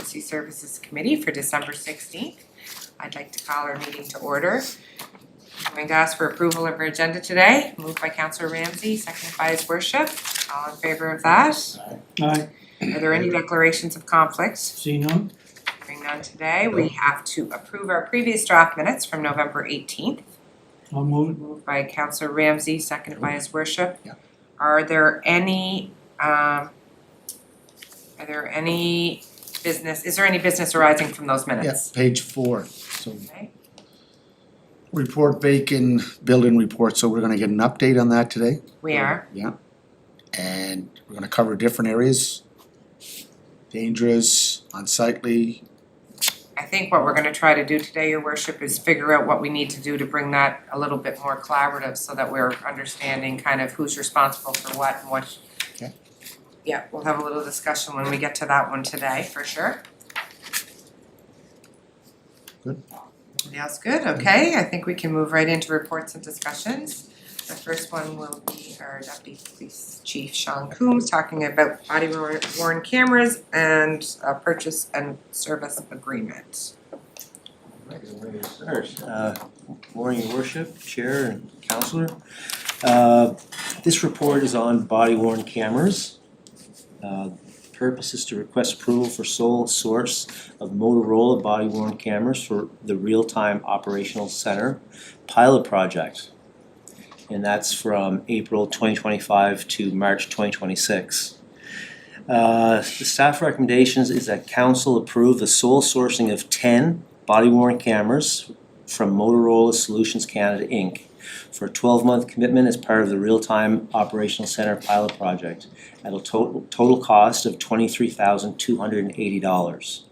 Emergency Services Committee for December 16th. I'd like to call our meeting to order. I'm going to ask for approval of our agenda today. Moved by Councillor Ramsey, seconded by His Worship. All in favor of that? Aye. Are there any declarations of conflicts? See none? Hearing none today. We have to approve our previous draft minutes from November 18th. I'll move it. Moved by Councillor Ramsey, seconded by His Worship. Yeah. Are there any business arising from those minutes? Yes, page 4, so Okay. report Bacon building report, so we're gonna get an update on that today. We are. Yeah. And we're gonna cover different areas. Dangerous, unsightly, I think what we're gonna try to do today, Your Worship, is figure out what we need to do to bring that a little bit more collaborative so that we're understanding kind of who's responsible for what and what. Okay. Yeah, we'll have a little discussion when we get to that one today, for sure. Good. Everybody else good? Okay, I think we can move right into reports and discussions. The first one will be our Deputy Police Chief Sean Coombs talking about body worn cameras and a purchase and service agreement. Right, where to start? Morning, Your Worship, Chair and Councillor. This report is on body worn cameras. Purpose is to request approval for sole source of Motorola body worn cameras for the real-time operational center pilot project. And that's from April 2025 to March 2026. The staff recommendations is that council approve the sole sourcing of 10 body worn cameras from Motorola Solutions Canada Inc. for a 12-month commitment as part of the real-time operational center pilot project at a total cost of $23,280.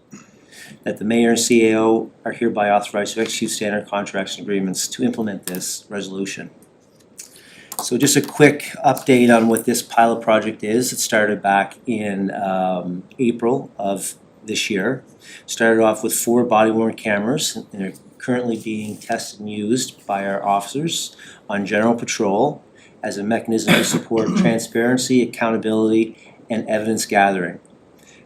That the mayor and CAO are hereby authorized to execute standard contracts and agreements to implement this resolution. So just a quick update on what this pilot project is. It started back in April of this year. Started off with 4 body-worn cameras, and they're currently being tested and used by our officers on general patrol as a mechanism to support transparency, accountability, and evidence gathering.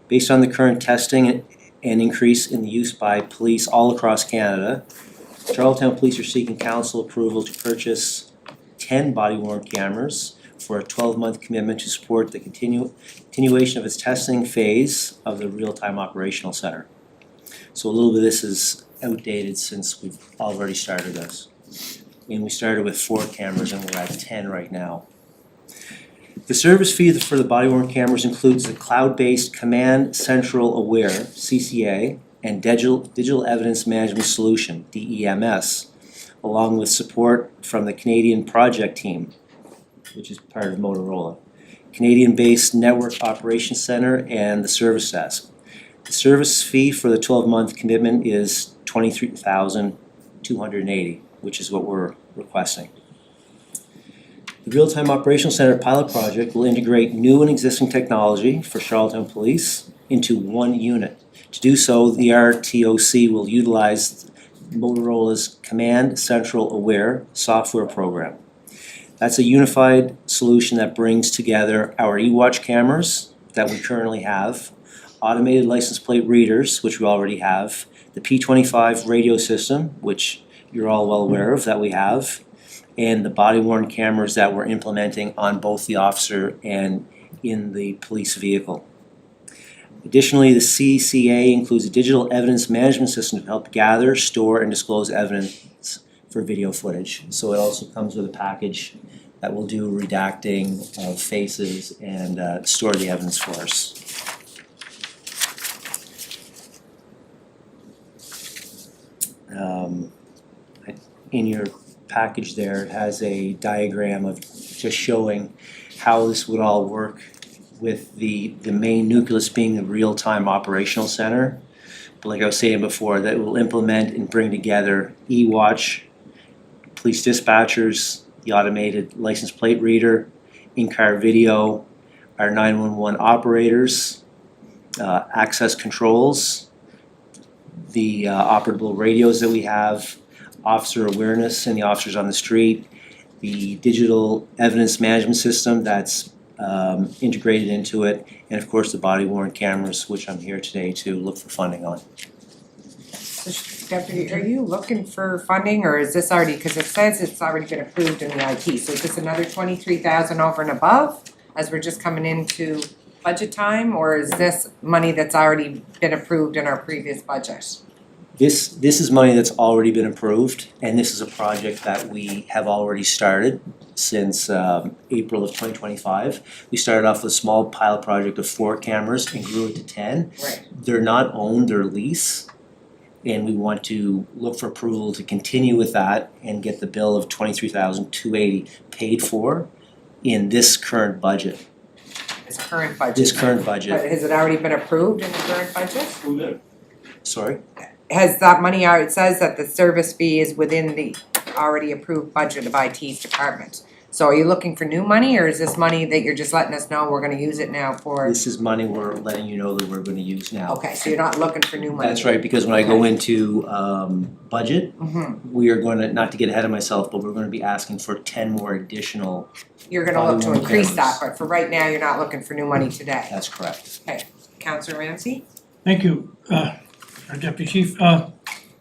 Based on the current testing and increase in the use by police all across Canada, Charlottetown Police are seeking council approval to purchase 10 body-worn cameras for a 12-month commitment to support the continuation of its testing phase of the real-time operational center. So a little bit of this is outdated since we've already started this. And we started with 4 cameras and we're at 10 right now. The service fee for the body-worn cameras includes the cloud-based Command Central Aware, CCA, and Digital Evidence Management Solution, DEMS, along with support from the Canadian project team, which is part of Motorola, Canadian-based Network Operations Center, and the service desk. The service fee for the 12-month commitment is $23,280, which is what we're requesting. The Real-Time Operational Center pilot project will integrate new and existing technology for Charlottetown Police into one unit. To do so, the RTOC will utilize Motorola's Command Central Aware software program. That's a unified solution that brings together our eWatch cameras that we currently have, automated license plate readers, which we already have, the P25 radio system, which you're all well aware of that we have, and the body-worn cameras that we're implementing on both the officer and in the police vehicle. Additionally, the CCA includes a digital evidence management system to help gather, store, and disclose evidence for video footage. So it also comes with a package that will do redacting of faces and store the evidence for us. In your package there, it has a diagram of just showing how this would all work with the main nucleus being the real-time operational center. But like I was saying before, that will implement and bring together eWatch, police dispatchers, the automated license plate reader, in-car video, our 911 operators, access controls, the operable radios that we have, officer awareness and the officers on the street, the digital evidence management system that's integrated into it, and of course the body worn cameras, which I'm here today to look for funding on. Deputy, are you looking for funding, or is this already, cause it says it's already been approved in the IT, so is this another 23,000 over and above? As we're just coming into budget time, or is this money that's already been approved in our previous budget? This is money that's already been approved, and this is a project that we have already started since April of 2025. We started off with a small pilot project of 4 cameras and grew it to 10. Right. They're not owned, they're lease, and we want to look for approval to continue with that and get the bill of $23,280 paid for in this current budget. This current budget? This current But budget, has it already been approved in the current budget? sorry? Has that money, it says that the service fee is within the already approved budget of IT's department. So are you looking for new money, or is this money that you're just letting us know we're gonna use it now for? This is money we're letting you know that we're gonna use now. Okay, so you're not looking for new money? That's right, because when I go into budget, Mm-hmm, we are going to, not to get ahead of myself, but we're gonna be asking for 10 more additional, you're gonna look to Volume increase that, cameras. but for right now, you're not looking for new money today. that's correct. Councillor Ramsey? Thank you, our Deputy Chief.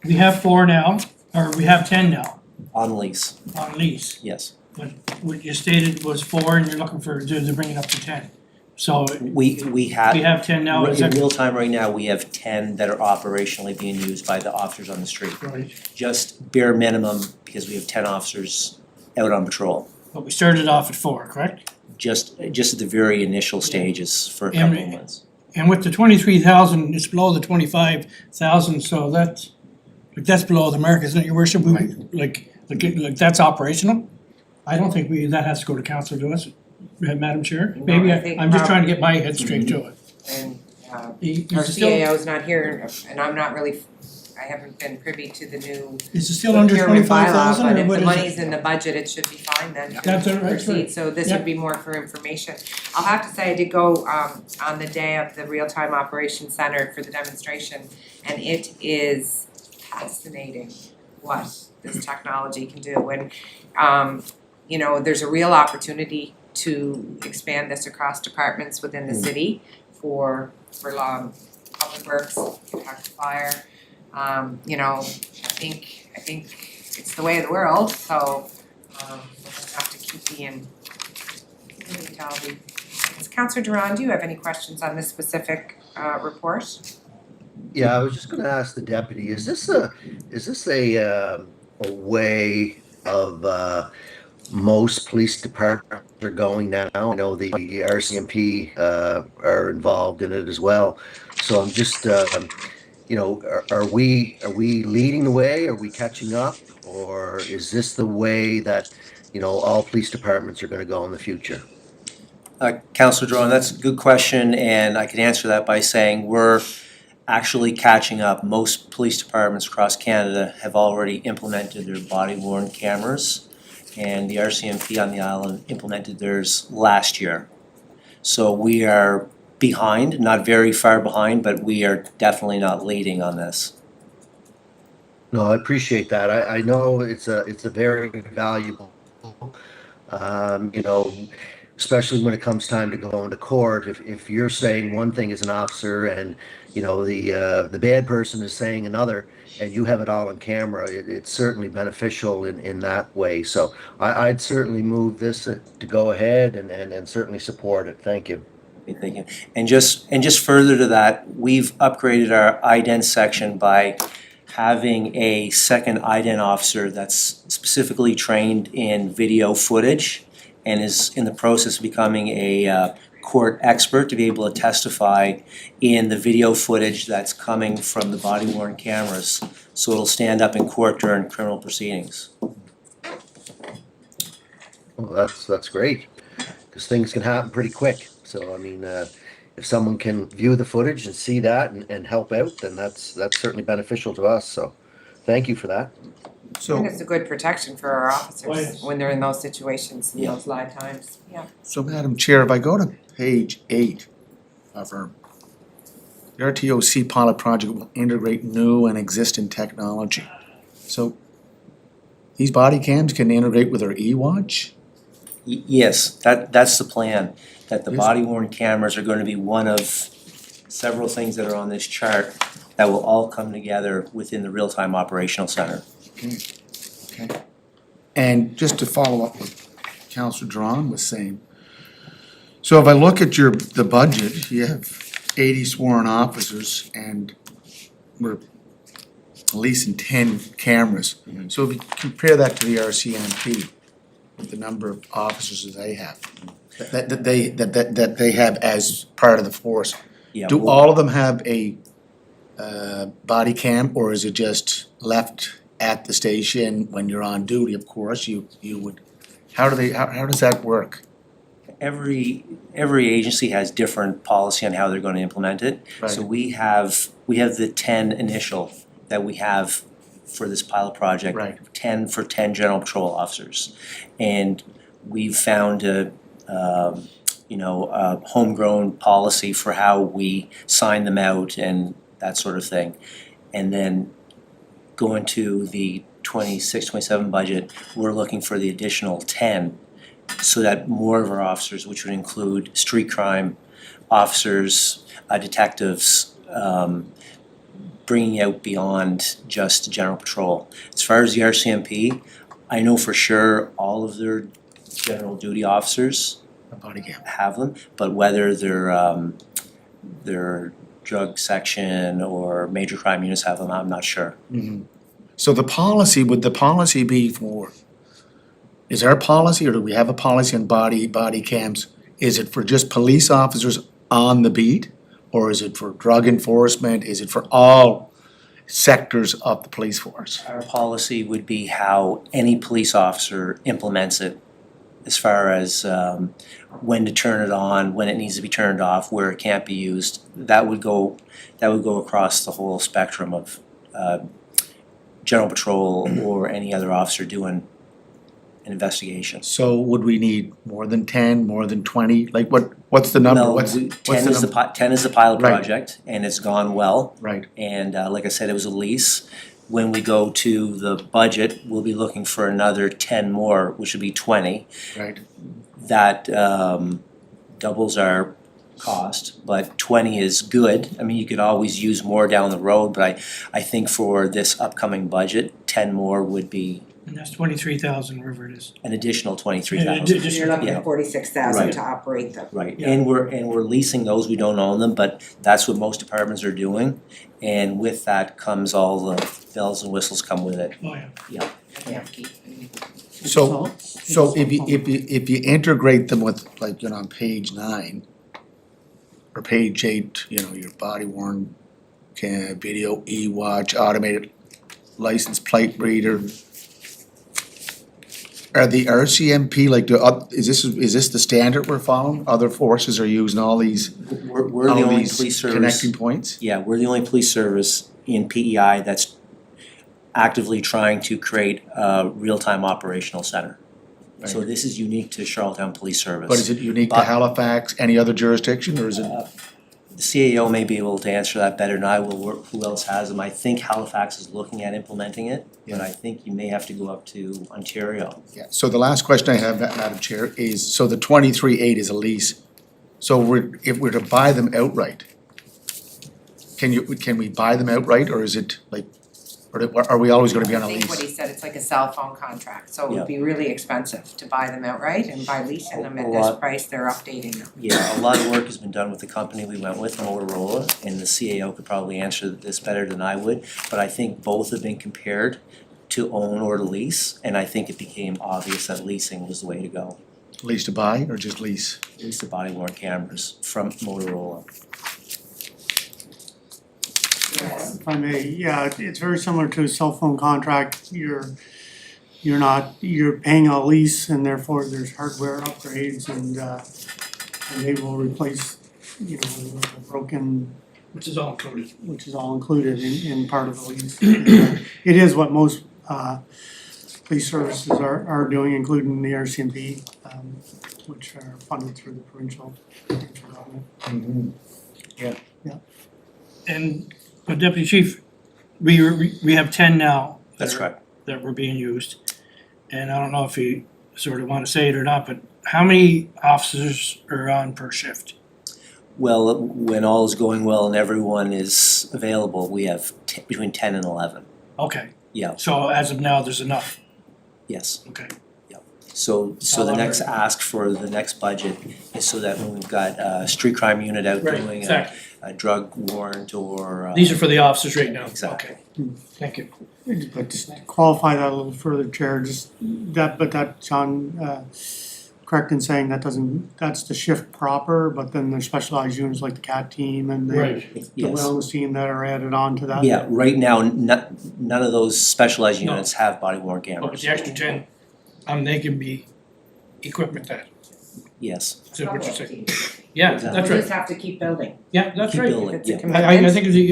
We have 4 now, or we have 10 now On lease, on lease. yes. But what you stated was 4 and you're looking for, to bring it up to 10. So We we have, have 10 now, is in that? real time right now, we have 10 that are operationally being used by the officers on the street. Right, Just bare minimum, because we have 10 officers out on patrol. but we started off at 4, correct? Just at the very initial stages for a couple of months. And with the 23,000, it's below the 25,000, so that's below the mark, isn't it, your worship? Like that's operational? I don't think that has to go to council, to us, Madam Chair. No, Maybe, I think I'm just trying to get my head straight to it. And Is our it still, CAO's not here, and I'm not really, I haven't been privy to the new is it still under procurement bylaw, 25,000 but or if what the is money's it? in the budget, it should be fine then. That's all right, Proceed, so this Yeah. would be more for information. I'll have to say, I did go on the day of the Real-Time Operations Center for the demonstration, and it is fascinating what this technology can do, and you know, there's a real opportunity to expand this across departments within the city for public works, impact fire. You know, I think it's the way of the world, so we'll just have to keep being mentality. Councillor Duran, do you have any questions on this specific report? Yeah, I was just gonna ask the deputy, is this a way of most police departments are going now? I know the RCMP are involved in it as well. So I'm just you know, are we leading the way? Are we catching up? Or is this the way that, you know, all police departments are gonna go in the future? Councillor Drone, that's a good question, and I can answer that by saying we're actually catching up. Most police departments across Canada have already implemented their body-worn cameras, and the RCMP on the island implemented theirs last year. So we are behind, not very far behind, but we are definitely not leading on this. No, I appreciate that. I know it's a very valuable, you know, especially when it comes time to go into court. If you're saying one thing as an officer and, you know, the bad person is saying another, and you have it all on camera, it's certainly beneficial in that way. So I'd certainly move this to go ahead and certainly support it. Thank you. Okay, thank you. And just further to that, we've upgraded our IDEN section by having a second IDEN officer that's specifically trained in video footage and is in the process of becoming a court expert to be able to testify in the video footage that's coming from the body-worn cameras. So it'll stand up in court during criminal proceedings. Well, that's great, because things can happen pretty quick. So, I mean, if someone can view the footage and see that and help out, then that's certainly beneficial to us. So thank you for that. I So, think it's a good protection for our officers yes. when they're in those situations, in Yeah. those live times, yeah. so Madam Chair, if I go to page 8 of our, the RTOC pilot project will integrate new and existing technology. So these body cams can integrate with our e-watch? Yes, that's the plan, that the Yes. body worn cameras are gonna be one of several things that are on this chart that will all come together within the real-time operational center. Okay. And just to follow up what Councillor Drawn was saying, so if I look at the budget, you have 80 sworn officers and we're leasing 10 cameras. Mhm. So if you compare that to the RCMP, with the number of officers that they have, that they have as part of the force, Yeah, do we'll- all of them have a body cam, or is it just left at the station when you're on duty? Of course, you would, how does that work? every agency has different policy on how they're gonna implement it. So Right. we have the 10 initial that we have for this pilot project. Right. 10 for 10 general patrol officers. And we've found a homegrown policy for how we sign them out and that sort of thing. And then going to the 26, 27 budget, we're looking for the additional 10 so that more of our officers, which would include street crime officers, detectives, bringing out beyond just general patrol. As far as the RCMP, I know for sure all of their general duty officers A body cam. have them, but whether their drug section or major crime units have them, I'm not sure. So would the policy be for, is there a policy, or do we have a policy on body cams? Is it for just police officers on the beat? Or is it for drug enforcement? Is it for all sectors of the police force? Our policy would be how any police officer implements it, as far as when to turn it on, when it needs to be turned off, where it can't be used. That would go across the whole spectrum of general patrol or any other officer doing an investigation. So would we need more than 10, more than 20? Like what's the number? No, What's 10 is the number? 10 is the pilot Right. project, and it's gone well. Right, And like I said, it was a lease. When we go to the budget, we'll be looking for another 10 more, which would be 20. right. That doubles our cost, but 20 is good. I mean, you could always use more down the road, but I think for this upcoming budget, 10 more would be And that's 23,000, wherever it is. an additional Yeah, 23,000. just- You're looking Yeah. at 46,000 Right. to operate them. Right, Yeah. and we're leasing those, we don't own them, but that's what most departments are doing. And with that comes all the bells and whistles come with it. Oh, yeah. So if you integrate them with, like, on page 9 or page 8, your body worn video, e-watch, automated license plate reader. Are the RCMP, like, is this the standard we're following? Other forces are using all these, We're the all only these police service. connecting points? Yeah, we're the only police service in PEI that's actively trying to create a real-time operational center. So Right. this is unique to Charlottetown Police Service. But is it unique to But- Halifax, any other jurisdiction, or is it? The CAO may be able to answer that better than I will, who else has them. I think Halifax is looking at implementing it, but I think you may have to go up to Ontario. Yeah, so the last question I have, Madam Chair, is, so the 23.8 is a lease. So if we're to buy them outright, can we buy them outright, or is it like, or are we always gonna be on a I think what he lease? said, it's like a cell phone contract, so it Yeah. would be really expensive to buy them outright, and by leasing them A at this lot. price, they're updating them. Yeah, a lot of work has been done with the company we went with, Motorola, and the CAO could probably answer this better than I would. But I think both have been compared to own or to lease, and I think it became obvious that leasing was the way to go. Lease to buy, or just lease? At least the body worn cameras from Motorola. If I may, yeah, it's very similar to a cell phone contract. You're paying a lease and therefore there's hardware upgrades and they will replace, the broken, Which is all included. which is all included in part of the lease. It is what most police services are doing, including the RCMP, which are funded through the provincial government. And, but Deputy Chief, we have 10 now. That's right. That were being used. And I don't know if you sort of wanna say it or not, but how many officers are on per shift? Well, when all is going well and everyone is available, we have between 10 and 11. Okay. Yeah. So as of now, there's enough, Yes. okay. So the next ask for the next budget is so that when we've got a street crime unit out Right, doing exactly. a drug warrant or. These are for the officers right now, Exactly. okay. Thank you. But just to qualify that a little further, Chair, just that, John, correct in saying that's the shift proper, but then there's specialized units like the CAT team and the Yes. wellness team that are added on to that. Yeah, right now, none of those specialized No. units have body worn Oh, but cameras. the extra 10, they can be equipped with that, Yes. is that what you're saying? Yeah, Exactly. that's We right, just have to keep building. yeah, that's Keep right. building, If it's a yeah. commitment.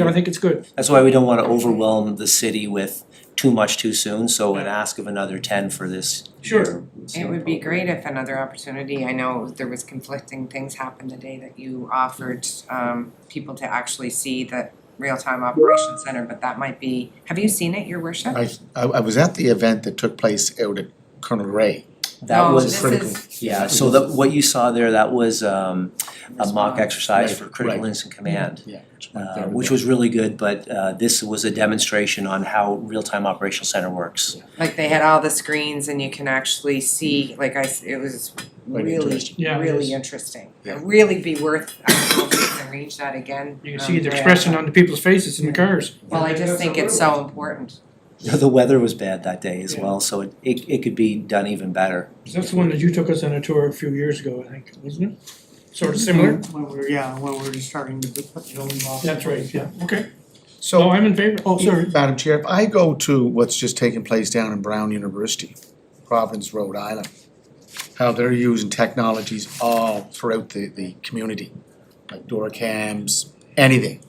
I think it's good. That's why we don't wanna overwhelm the city with too much too soon, so an ask of another 10 for this. Sure. It would be great if another opportunity, I know there was conflicting things happened the day that you offered people to actually see the real-time operations center, but that might be, have you seen it, your worship? I was at the event that took place out at Colonel Ray. That No, was this critical. is- Yeah, so what you saw there, that was a mock exercise Right, for critical right. incident command. Yeah. Which was really good, but this was a demonstration on how real-time operational center works. Like they had all the screens and you can actually see, like it was Quite really, interesting. Yeah, it really is. interesting. Yeah. It'd really be worth, I don't know if we can arrange that again. You can see the Ray. expression on the people's faces in the cars. Well, I just think it's so important. The weather was bad that day as Yeah. well, so it could be done even better. That's the one that you took us on a tour a few years ago, I think, wasn't it? Sort of similar? When we were just starting to put the building blocks. That's right, yeah, okay. So. So I'm in favor. Oh, sorry, Madam Chair, if I go to what's just taking place down in Brown University, Providence, Rhode Island, how they're using technologies all throughout the community, like door cams, anything.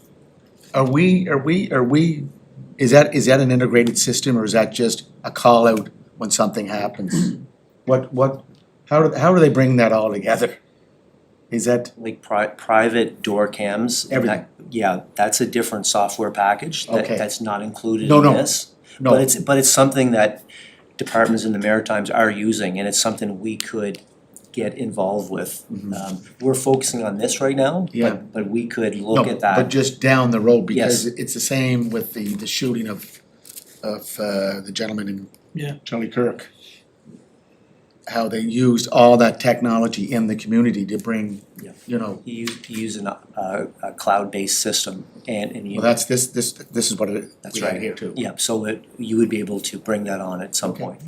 Are we, is that an integrated system or is that just a call out when something happens? How do they bring that all together? Is that, Like private door cams. and Everything. Yeah, that's a different software package Okay. that's not included No, in no. this. no, But it's something that departments in the Maritimes are using, and it's something we could get involved with. We're focusing on this right now, Yeah. but we could no, look at that. but just down the road, because Yes. it's the same with the shooting of the gentleman in Yeah. Charlie Kirk. How they used all that technology in the community to bring, Yeah. you know, You use a cloud-based system and you. well, this is what That's we have right. here too. Yeah, so that you would be able to bring that on at some Okay. point.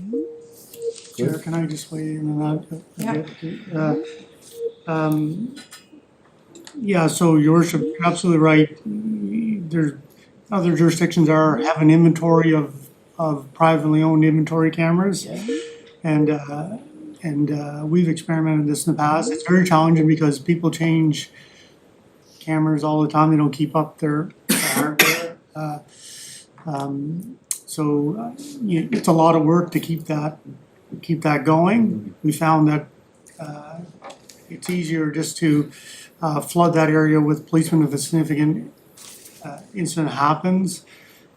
Chair, can I just weigh in on that a Yeah. bit? Yeah, so your worship, you're absolutely right. There's other jurisdictions have an inventory of privately owned inventory cameras. And we've experimented this in the past. It's very challenging because people change cameras all the time. They don't keep up their hardware. It's a lot of work to keep that going. We found that it's easier just to flood that area with policemen if a significant incident happens.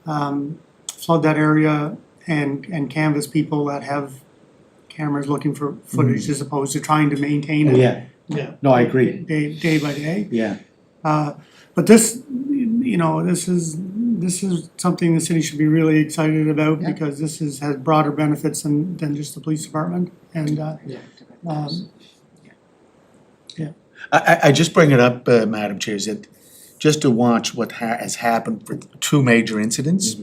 Flood that area and canvass people that have cameras looking for footage as opposed to trying to maintain it. Yeah. No, I agree, Day by day. yeah. But this, this is something the city should be really excited about Yeah. because this has broader benefits than just the police department. And, I just bring it up, Madam Chair, is that just to watch what has happened for two major incidents.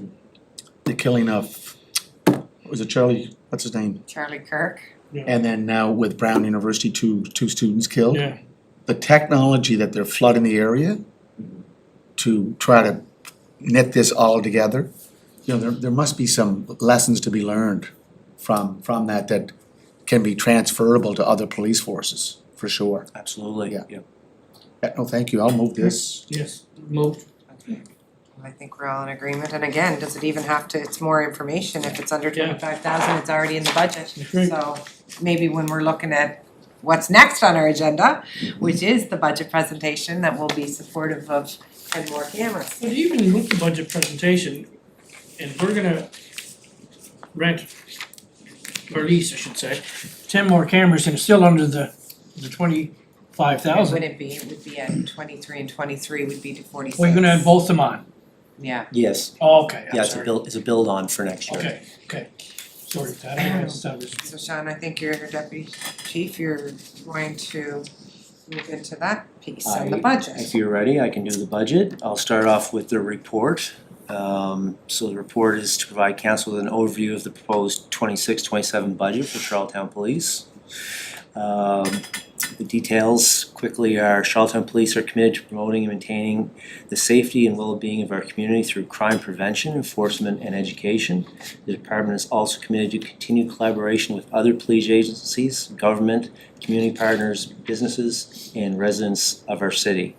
The killing of, was it Charlie, what's his name? Charlie Kirk. And then now with Brown University, two students killed. Yeah, The technology that they're flooding the area to try to knit this all together, there must be some lessons to be learned from that can be transferable to other police forces, for sure. Absolutely, Yeah. yeah. No, thank you, I'll move this. yes, moved. I think we're all in agreement, and again, does it even have to, it's more information, if it's under Yeah. 25,000, it's already in the budget. That's right. So maybe when we're looking at what's next on our agenda, which is the budget presentation, that we'll be supportive of 10 more cameras. But even with the budget presentation, and we're gonna rent police, I should say, 10 more cameras and it's still under the 25,000. It wouldn't be, it would be at 23 and 23 would be to 46. Well, you're gonna add both them on. Yeah, Yes, Oh, okay, I'm yeah, it's a sorry. build on for next year. Okay. Sorry, that, I guess that was. so Sean, I think you're deputy chief, you're going to move into that piece and the If budget. you're ready, I can do the budget. I'll start off with the report. So the report is to provide council with an overview of the proposed 26-27 budget for Charlottetown Police. The details quickly are Charlottetown Police are committed to promoting and maintaining the safety and well-being of our community through crime prevention, enforcement, and education. The department is also committed to continued collaboration with other police agencies, government, community partners, businesses, and residents of our city.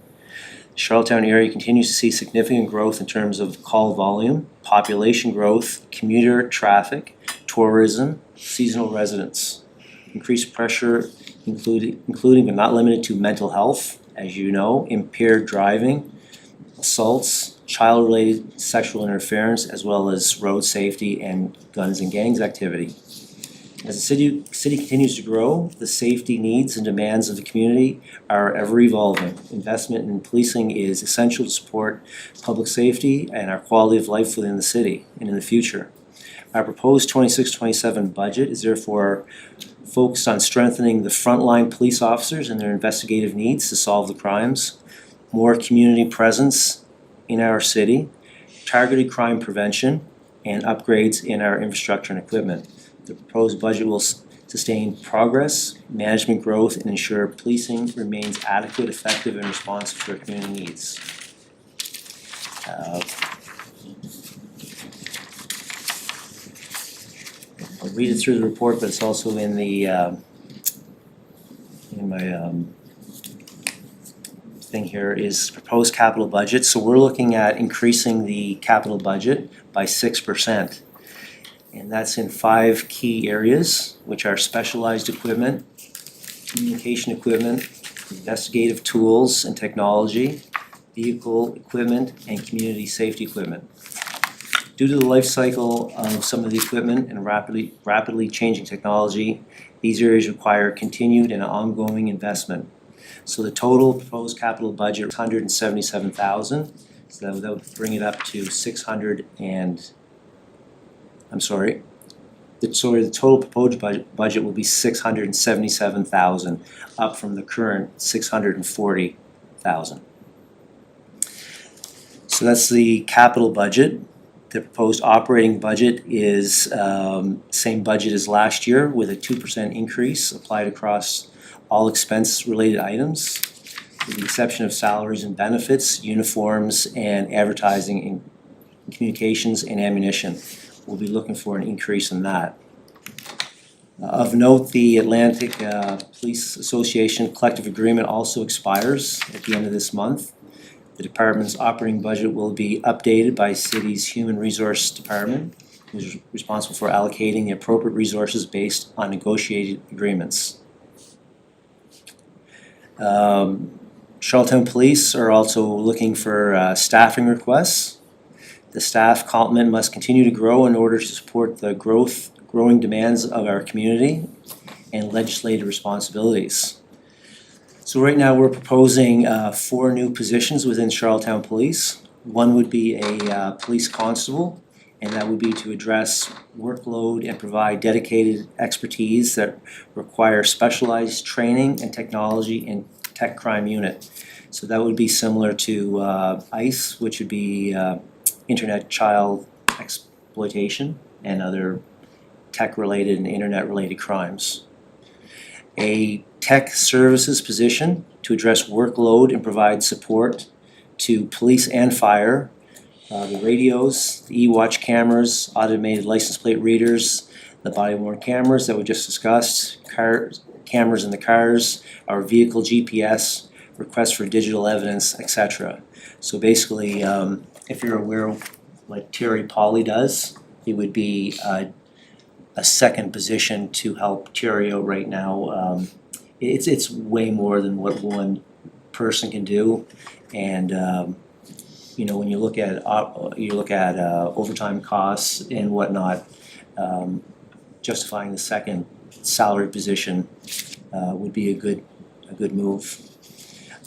The Charlottetown area continues to see significant growth in terms of call volume, population growth, commuter traffic, tourism, seasonal residents. Increased pressure including but not limited to mental health, as you know, impaired driving, assaults, child-related sexual interference, as well as road safety and guns and gangs activity. As the city continues to grow, the safety needs and demands of the community are ever evolving. Investment in policing is essential to support public safety and our quality of life within the city and in the future. Our proposed 26-27 budget is therefore focused on strengthening the frontline police officers and their investigative needs to solve the crimes, more community presence in our city, targeted crime prevention, and upgrades in our infrastructure and equipment. The proposed budget will sustain progress, management growth, and ensure policing remains adequate, effective, and responsive to our community needs. I'll read it through the report, but it's also in the in my thing here is proposed capital budget. So we're looking at increasing the capital budget by 6%. And that's in 5 key areas, which are specialized equipment, communication equipment, investigative tools and technology, vehicle equipment, and community safety equipment. Due to the life cycle of some of the equipment and rapidly changing technology, these areas require continued and ongoing investment. So the total proposed capital budget is $177,000. So that would bring it up to the total proposed budget will be $677,000, up from the current $640,000. So that's the capital budget. The proposed operating budget is same budget as last year with a 2% increase applied across all expense-related items, with the exception of salaries and benefits, uniforms, and advertising and communications and ammunition. We'll be looking for an increase in that. Of note, the Atlantic Police Association collective agreement also expires at the end of this month. The department's operating budget will be updated by city's Human Resource Department, who's responsible for allocating the appropriate resources based on negotiated agreements. Charlottetown Police are also looking for staffing requests. The staff complement must continue to grow in order to support the growing demands of our community and legislative responsibilities. So right now, we're proposing 4 new positions within Charlottetown Police. One would be a police constable, and that would be to address workload and provide dedicated expertise that require specialized training and technology in tech crime unit. So that would be similar to ICE, which would be internet child exploitation and other tech-related and internet-related crimes. A tech services position to address workload and provide support to police and fire, the radios, the e-watch cameras, automated license plate readers, the body-worn cameras that we just discussed, cameras in the cars, our vehicle GPS, requests for digital evidence, etc. So basically, if you're aware of what Terry Polly does, it would be a second position to help Terry out right now. It's way more than what one person can do, and when you look at overtime costs and whatnot, justifying the second salary position would be a good move.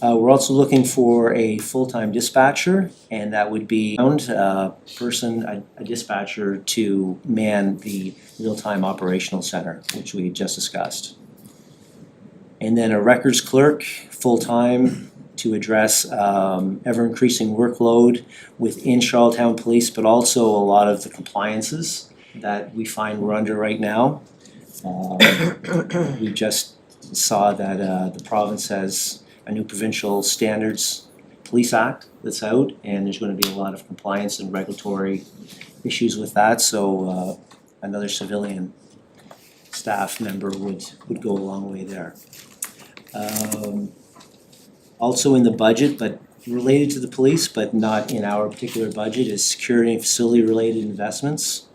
We're also looking for a full-time dispatcher, and that would be a dispatcher to man the real-time operational center, which we just discussed. And then a records clerk, full-time, to address ever-increasing workload within Charlottetown Police, but also a lot of the compliances that we find we're under right now. We just saw that the province has a new provincial standards police act that's out, and there's gonna be a lot of compliance and regulatory issues with that, so another civilian staff member would go a long way there. Also in the budget, but related to the police, but not in our particular budget, is security and facility related investments.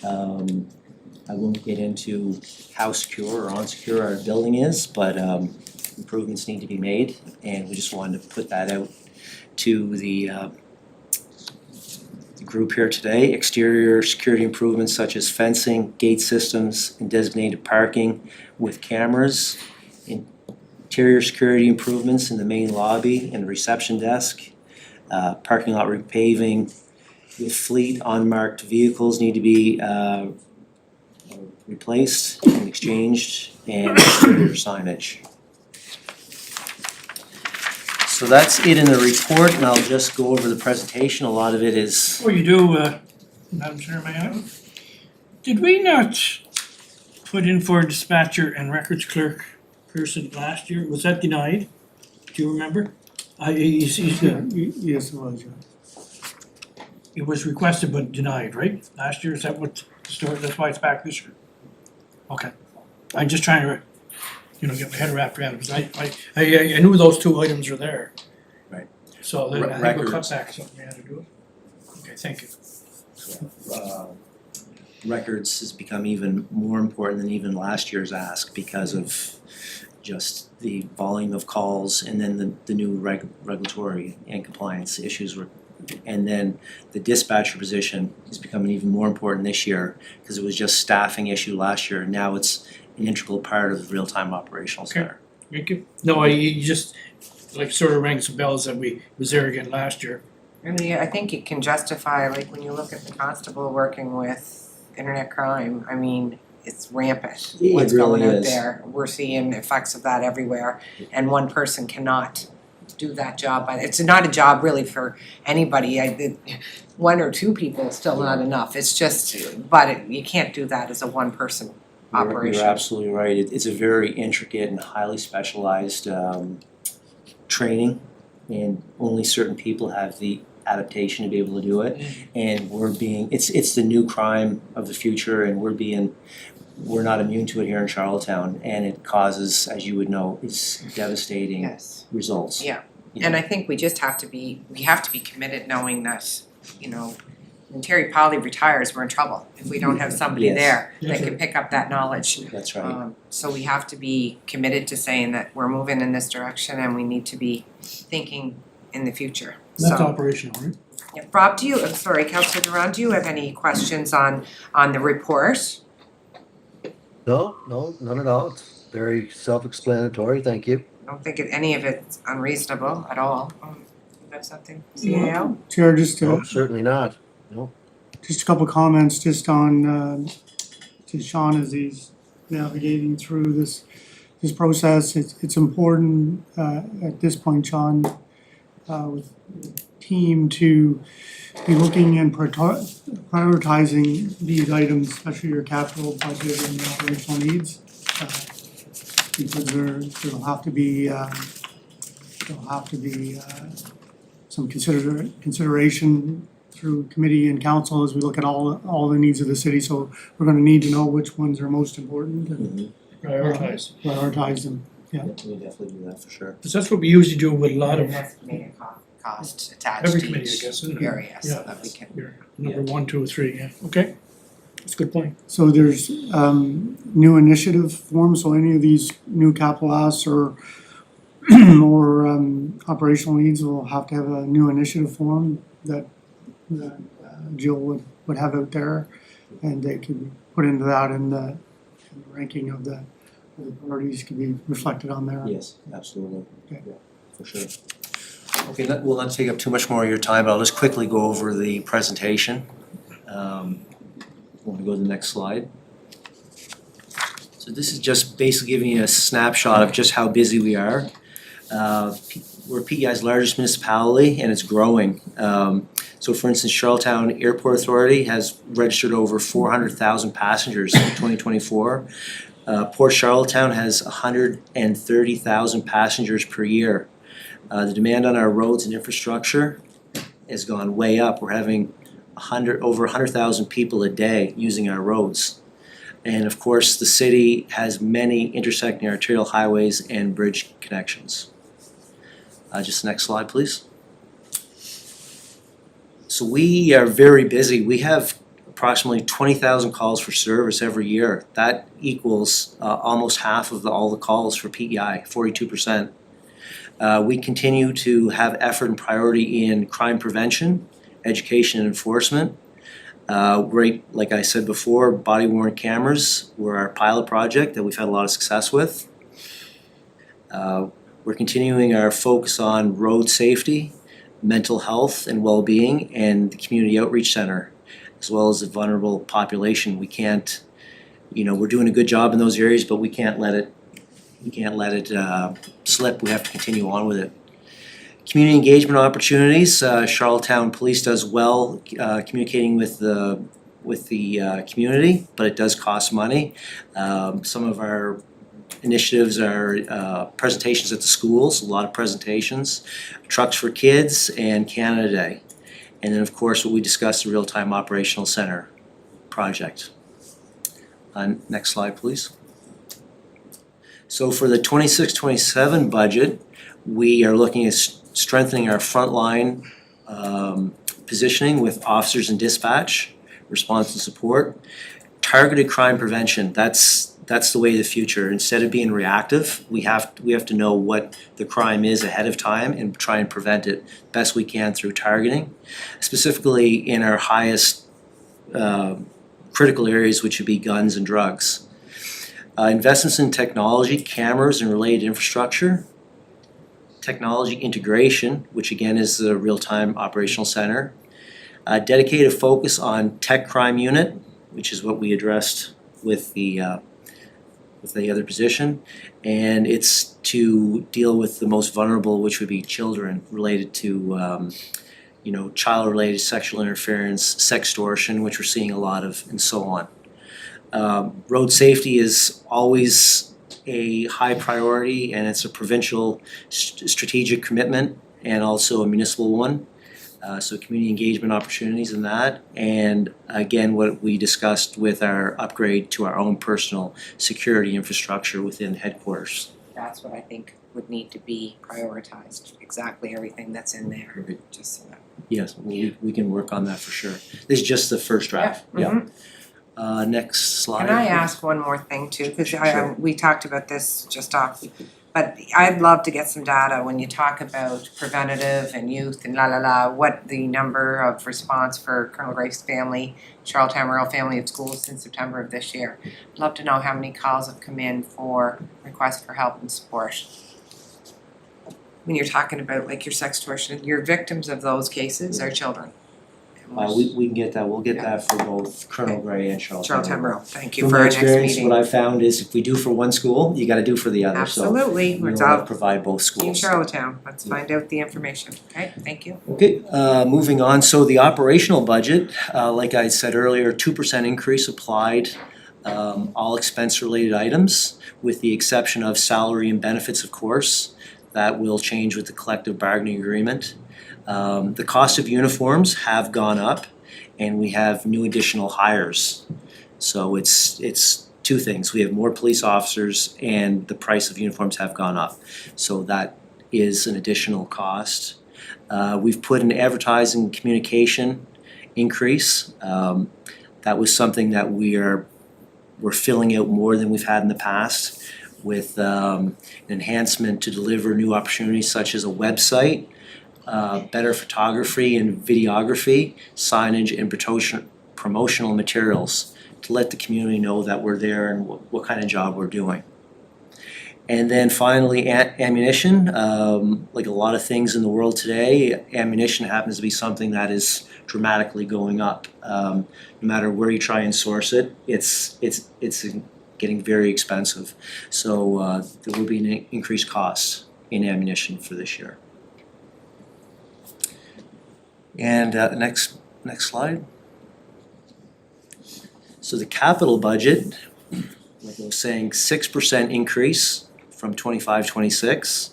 I won't get into how secure or unsecure our building is, but improvements need to be made, and we just wanted to put that out to the group here today. Exterior security improvements such as fencing, gate systems, and designated parking with cameras. Interior security improvements in the main lobby and reception desk. Parking lot repaving with fleet unmarked vehicles need to be replaced and exchanged, and exterior signage. So that's it in the report, and I'll just go over the presentation. A lot of it is, Oh, you do, Madam Chair, may I? Did we not put in for a dispatcher and records clerk person last year? Was that denied? Do you remember? He's, Yes, it was, yeah. it was requested but denied, right? Last year, is that what the story, that's why it's back this year? Okay, I'm just trying to, get my head wrapped around it, because I knew those two items were there. Right. So then I think we'll cut Records. back something we had to do it. Okay, thank you. records has become even more important than even last year's ask because of just the volume of calls, and then the new regulatory and compliance issues were. And then the dispatcher position is becoming even more important this year because it was just staffing issue last year, and now it's an integral part of the real-time operational Okay. center. Thank you. No, you just, sort of rang some bells that we was there again last year. I mean, I think it can justify, like, when you look at the constable working with internet crime, I mean, it's rampant. It What's really going out is. there, we're seeing effects of that everywhere, and one person cannot do that job, but it's not a job really for anybody. One or two people is still not enough, it's just, but you can't do that as a one-person operation. You're absolutely right. It's a very intricate and highly specialized training, and only certain people have the adaptation to be able to do it. And it's the new crime of the future, and we're not immune to it here in Charlottetown, and it causes, as you would know, it's devastating Yes. results. Yeah. You And know, I think we have to be committed knowing that, when Terry Polly retires, we're in trouble if we don't have somebody Yes. there that Yes, can pick up that knowledge. That's right. So we have to be committed to saying that we're moving in this direction and we need to be thinking in the future. That's So, operational, right? yeah, Rob, Councilor Duran, do you have any questions on the report? No, none at all. It's very self-explanatory, thank you. I don't think any of it's unreasonable at all. You have something, CAO? Chair, just No, certainly not. just a couple of comments just on, to Sean as he's navigating through this process. It's important, at this point, Sean, with the team to be looking and prioritizing these items, especially your capital budget and operational needs. Because there'll have to be some consideration through committee and council as we look at all the needs of the city. So we're gonna need to know which ones are most important and Prioritize. prioritize them. Yeah, we definitely do that for sure. Because that's what we usually do with a lot of, Estimated cost attached every to committee, I each guess, isn't it? area, so Yeah. that we can. Your number 1, 2, 3, yeah, okay. That's a good point. So there's new initiative forms, so any of these new capital asks or operational needs will have to have a new initiative form that Jill would have out there, and they can put into that and the ranking of the priorities can be reflected on there. Yes, absolutely. Okay. Yeah, for sure. Okay, we'll not take up too much more of your time, but I'll just quickly go over the presentation. Want to go to the next slide? So this is just basically giving you a snapshot of just how busy we are. We're PEI's largest municipality and it's growing. So for instance, Charlottetown Airport Authority has registered over 400,000 passengers in 2024. Port Charlottetown has 130,000 passengers per year. The demand on our roads and infrastructure has gone way up. We're having over 100,000 people a day using our roads. And of course, the city has many intersecting arterial highways and bridge connections. Just next slide, please. So we are very busy. We have approximately 20,000 calls for service every year. That equals almost half of all the calls for PEI, 42%. We continue to have effort and priority in crime prevention, education and enforcement. Like I said before, body worn cameras were our pilot project that we've had a lot of success with. We're continuing our focus on road safety, mental health and well-being, and the community outreach center, as well as the vulnerable population. We can't, we're doing a good job in those areas, but we can't let it slip. We have to continue on with it. Community engagement opportunities. Charlottetown Police does well communicating with the community, but it does cost money. Some of our initiatives are presentations at the schools, a lot of presentations, Trucks for Kids, and Canada Day. And then of course what we discussed, the Real-Time Operational Center project. Next slide, please. So for the 26-27 budget, we are looking at strengthening our frontline positioning with officers and dispatch, response and support. Targeted crime prevention, that's the way of the future. Instead of being reactive, we have to know what the crime is ahead of time and try and prevent it best we can through targeting. Specifically in our highest critical areas, which would be guns and drugs. Investments in technology, cameras and related infrastructure. Technology integration, which again is the Real-Time Operational Center. Dedicated focus on tech crime unit, which is what we addressed with the other position. And it's to deal with the most vulnerable, which would be children related to child-related sexual interference, sextortion, which we're seeing a lot of, and so on. Road safety is always a high priority, and it's a provincial strategic commitment and also a municipal one. So community engagement opportunities in that, and again, what we discussed with our upgrade to our own personal security infrastructure within headquarters. That's what I think would need to be prioritized, exactly everything that's in there, Perfect. just so that. Yes, we can work on that for sure. This is just the first draft. Mhm. Next slide. Can I ask one more thing too, cause Sure. we talked about this just off, but I'd love to get some data when you talk about preventative and youth and what the number of response for Colonel Grace's family, Charlottetown Rural Family at Schools since September of this year. I'd love to know how many calls have come in for requests for help and support. When you're talking about like your sextortion, your victims of those cases are children. We can get that, we'll get that for both Colonel Gray and Charlottetown. Charlottetown Rural, thank you From for my our next experience, meeting. what I've found is if we do for one school, you gotta do for the other, so Absolutely, we'll it's all provide both Team schools. Charlottetown, let's find out the information, okay, thank you. Okay, moving on, so the operational budget, like I said earlier, 2% increase applied, all expense related items, with the exception of salary and benefits, of course, that will change with the collective bargaining agreement. The cost of uniforms have gone up, and we have new additional hires. So it's two things, we have more police officers and the price of uniforms have gone up. So that is an additional cost. We've put an advertising communication increase. That was something that we're filling out more than we've had in the past with an enhancement to deliver new opportunities such as a website, better photography and videography, signage and promotional materials to let the community know that we're there and what kind of job we're doing. And then finally, ammunition, like a lot of things in the world today, ammunition happens to be something that is dramatically going up. No matter where you try and source it, it's getting very expensive. So there will be an increased cost in ammunition for this year. And next slide. So the capital budget, like I was saying, 6% increase from 25-26,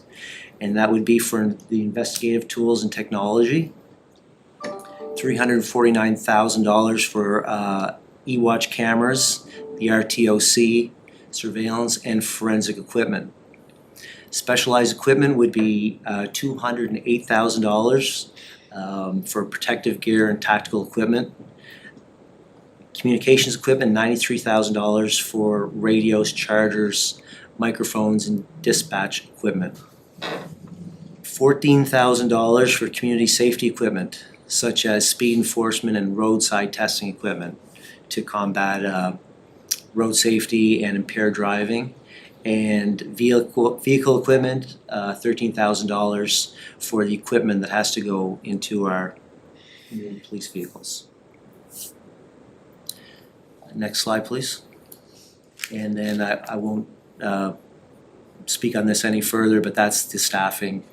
and that would be for the investigative tools and technology. $349,000 for e-watch cameras, the RTOC, surveillance, and forensic equipment. Specialized equipment would be $208,000 for protective gear and tactical equipment. Communications equipment, $93,000 for radios, chargers, microphones, and dispatch equipment. $14,000 for community safety equipment, such as speed enforcement and roadside testing equipment to combat road safety and impaired driving. And vehicle equipment, $13,000 for the equipment that has to go into our police vehicles. Next slide, please. And then I won't speak on this any further, but that's the staffing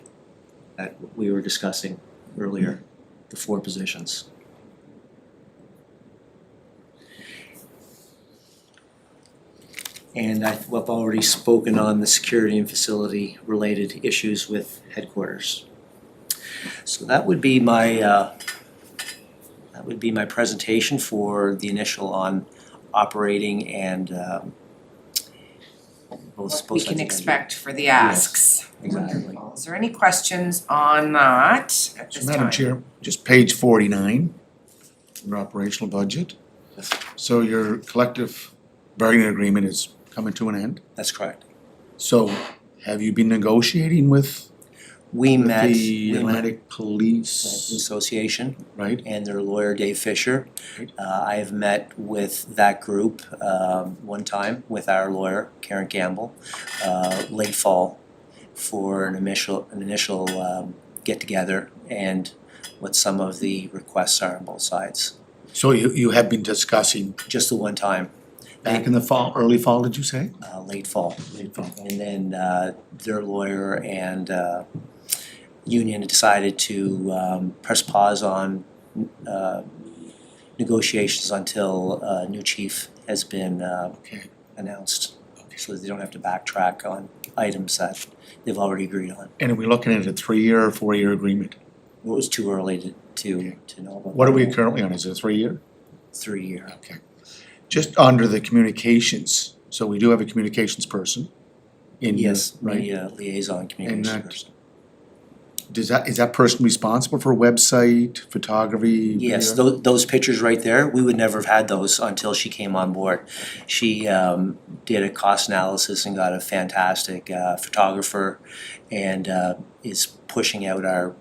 that we were discussing earlier, the 4 positions. And I've already spoken on the security and facility related issues with headquarters. So that would be my presentation for the initial on operating and What we can expect for the asks. Exactly. Wonderful. Is there any questions on that at this So time? Madam Chair, just page 49, your operational budget. Yes. So your collective bargaining agreement is coming to an end. That's correct. So have you been negotiating with We met the with Atlantic the Police, association right? and their lawyer Dave Fisher. Right. I have met with that group one time with our lawyer Karen Campbell, late fall, for an initial get together and what some of the requests are on both sides. So you have been discussing Just the one time, back in the fall, early fall, did you say? late fall. Late fall. And then their lawyer and union decided to press pause on negotiations until a new chief has been Okay. announced, so that they don't have to backtrack on items that they've already agreed on. And are we looking at a 3-year or 4-year agreement? It was too early to know about. What are we currently on? Is it a 3-year? 3-year. Okay. Just under the communications, so we do have a communications person in your, Yes, right? media liaison communications that- person. Is that person responsible for website, photography? Yes, video? those pictures right there, we would never have had those until she came on board. She did a cost analysis and got a fantastic photographer and is pushing out our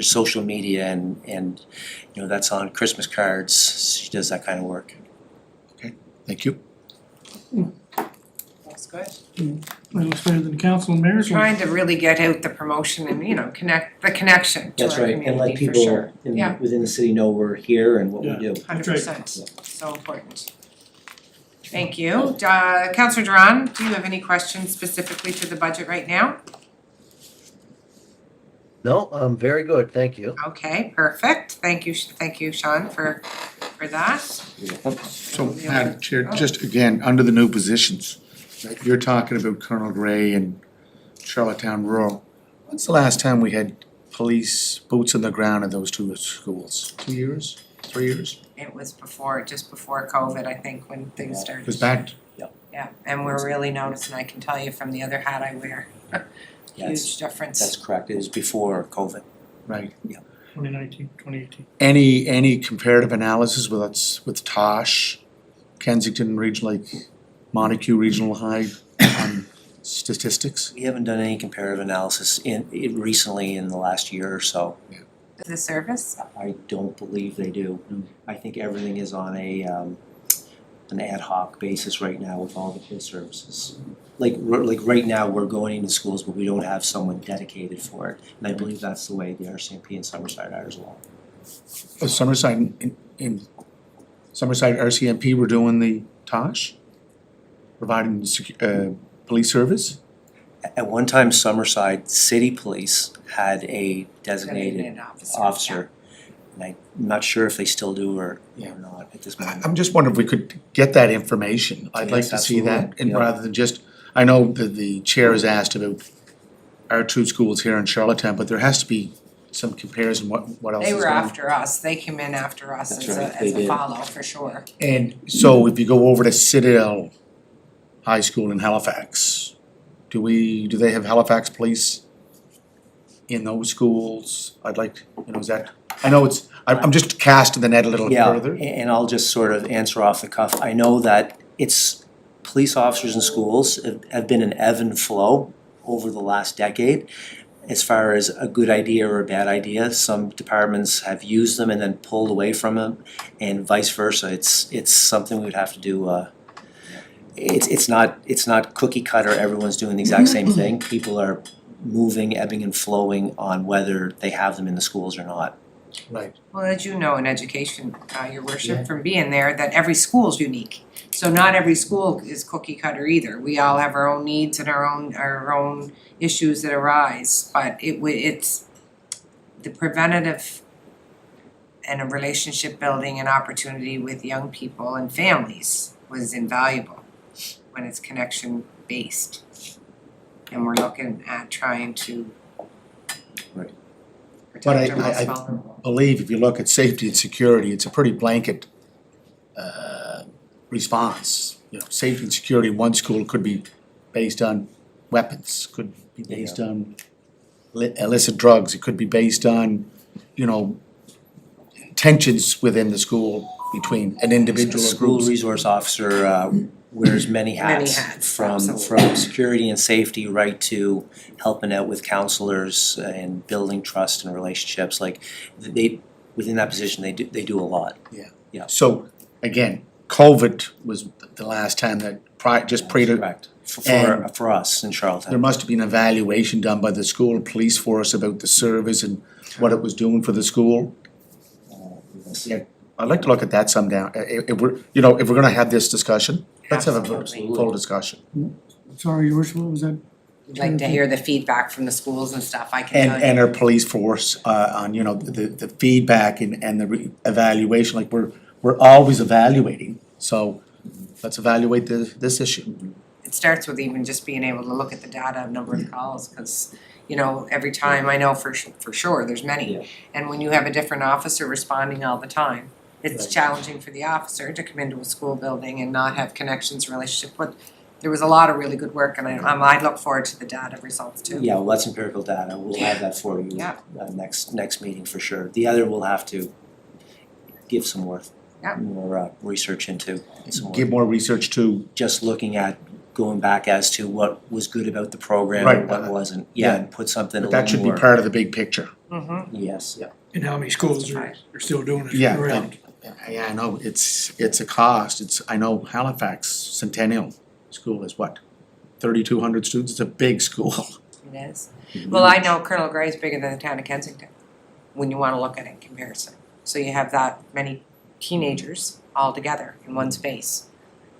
social media and that's on Christmas cards. She does that kind of work. Thank you. That's good. That looks better than council and mayor's. Trying to really get out the promotion and, connect the connection to That's our right, and let community for people sure. Yeah. within the city know we're here and what we Yeah. do. 100%, so important. Thank you. Councillor Duran, do you have any questions specifically to the budget right now? No, very good, thank you. Okay, perfect. Thank you, Sean, for that. So, Madam Chair, just again, under the new positions, right, you're talking about Colonel Gray and Charlottetown Rural. When's the last time we had police boots on the ground in those 2 schools? 2 years? 3 years? It was just before COVID, I think, when things started. It was back, Yeah, and we're really noticing, I can tell you from the other hat I wear, Yeah, huge difference. that's correct, it was before COVID. right? 2019, 2018. Any comparative analysis with Tosh, Kensington Regional, like Montague Regional High on statistics? We haven't done any comparative analysis recently in the last year or so. The service? I don't believe they do. I think everything is on a an ad hoc basis right now with all the police services. Like right now, we're going into schools, but we don't have someone dedicated for it, and I believe that's the way the RCMP and Summerside are as well. Summerside, in Summerside RCMP, we're doing the Tosh? Providing police service? At one time, Summerside City Police had a designated officer. And I'm not sure if they still do or not at this moment. I'm just wondering if we could get that information. I'd like Yes, to see that, absolutely, and yeah. rather than just, I know that the chair has asked about our two schools here in Charlottetown, but there has to be some comparison, what else is They going were on. after us, they came in after us That's as right, a, they as a did. follow, for sure. And so if you go over to Citadel High School in Halifax, do they have Halifax police in those schools? I'd like, is that, I know I'm just casting the net a little Yeah, further. and I'll just sort of answer off the cuff. I know that it's, police officers in schools have been an ebb and flow over the last decade. As far as a good idea or a bad idea, some departments have used them and then pulled away from them, and vice versa. It's something we would have to do, it's not cookie cutter, everyone's doing the exact same thing. People are moving, ebbing and flowing on whether they have them in the schools or not. Right. Well, as you know in education, your worship, from being there, that every school's unique. So not every school is cookie cutter either. We all have our own needs and our own issues that arise, but it's the preventative and a relationship building and opportunity with young people and families was invaluable when it's connection based. And we're looking at trying to Right. protect our But most I vulnerable. believe if you look at safety and security, it's a pretty blanket response. Safety and security in one school could be based on weapons, could be based on illicit drugs, it could be based on, tensions within the school between an A individual or school groups. resource officer wears many hats. Many hats, From absolutely. security and safety right to helping out with counselors and building trust and relationships. Like they, within that position, they do a lot. So, again, COVID was the last time that just pre to, Correct. And- For us in Charlottetown. there must have been an evaluation done by the school police force about the service and what it was doing for the school. Yeah, I'd like to look at that some down, if we're gonna have this discussion, let's have a Absolutely. full discussion. Sorry, your worship, what was that? We'd like to hear the feedback from the schools and stuff, I can tell you. And our police force, on, the feedback and the evaluation, like we're always evaluating, so let's evaluate this issue. It starts with even just being able to look at the data of number of calls, cause every time, I know for sure, there's many. Yeah. And when you have a different officer responding all the time, it's Right. challenging for the officer to come into a school building and not have connections, relationship, but there was a lot of really good work and I look forward to the data results too. Yeah, well, that's empirical data. We'll have that for you Yeah. next meeting for sure. The other we'll have to give some more Yeah. research into, some more. Give more research to, Just looking at going back as to what was good about the program Right, and what wasn't. Yeah, and put something a but little that should be more. part of the big picture. Mm-hmm. Yes. And how many schools are still doing it Yeah, around? Yeah, I know, it's a cost, I know Halifax Centennial School is what, 3,200 students, it's a big school. It is. Well, I know Colonel Gray is bigger than the town of Kensington, when you wanna look at it in comparison. So you have that many teenagers all together in one space.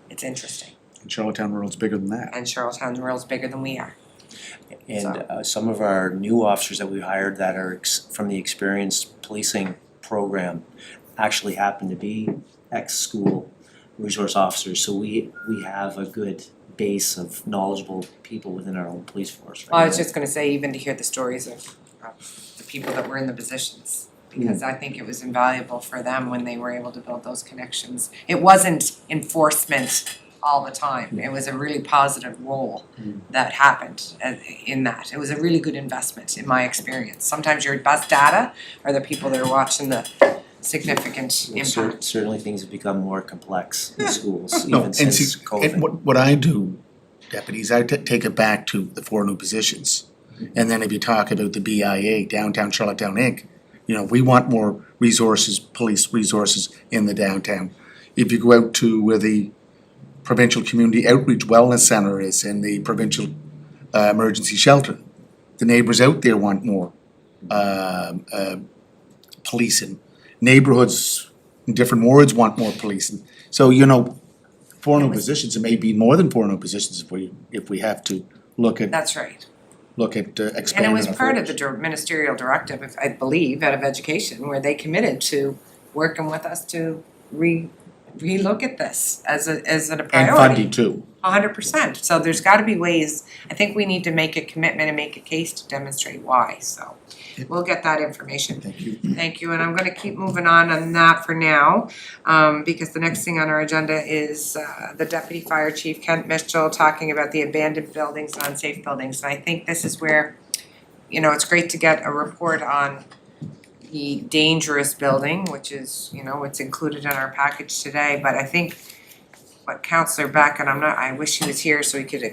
It's interesting. And Charlottetown Rural's bigger than that. And Charlottetown Rural's bigger than we are. And some of our new officers that we hired that are from the experienced policing program actually happen to be ex-school resource officers. So we have a good base of knowledgeable people within our own police force right Well, I was now. just gonna say, even to hear the stories of the people that were in the positions, because I think it was invaluable for them when they were able to build those connections. It wasn't enforcement all the time, it was a really positive role that happened in that. It was a really good investment in my experience. Sometimes your best data are the people that are watching the significant Well, impact. certainly things have become more complex in schools, No, even and since see, COVID. and what I do, deputies, I take it back to the 4 new positions. And then if you talk about the BIA, Downtown Charlottetown Inc., we want more resources, police resources in the downtown. If you go out to where the provincial community outreach wellness center is and the provincial emergency shelter. The neighbours out there want more policing. Neighbourhoods in different wards want more policing. So, you know, 4 new positions, it may be more than 4 new positions if we have to look at That's right. expanding. And it was our part of force. the ministerial directive, I believe, out of education, where they committed to working with us to relook at this as a And priority. funding too. 100%. So there's gotta be ways, I think we need to make a commitment and make a case to demonstrate why, so we'll get that information. Thank you. Thank you, and I'm gonna keep moving on that for now, because the next thing on our agenda is the Deputy Fire Chief Kent Mitchell talking about the abandoned buildings and unsafe buildings. And I think this is where, you know, it's great to get a report on the dangerous building, which is, you know, it's included in our package today, but I think what Councillor Beck, and I wish he was here so he could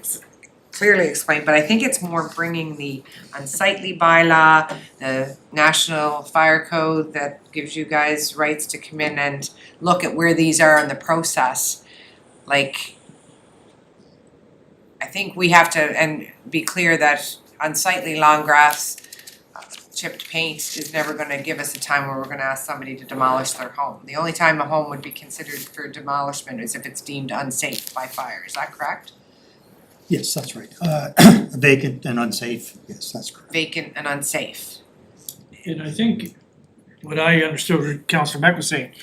clearly explain, but I think it's more bringing the unsightly bylaw, the National Fire Code that gives you guys rights to come in and look at where these are in the process. Like, I think we have to, and be clear that unsightly long grass, chipped paint is never gonna give us a time where we're gonna ask somebody to demolish their home. The only time a home would be considered for demolishment is if it's deemed unsafe by fire, is that correct? Yes, that's right. Vacant and unsafe, yes, that's correct. Vacant and unsafe. And I think what I understood what Councillor Beck was saying,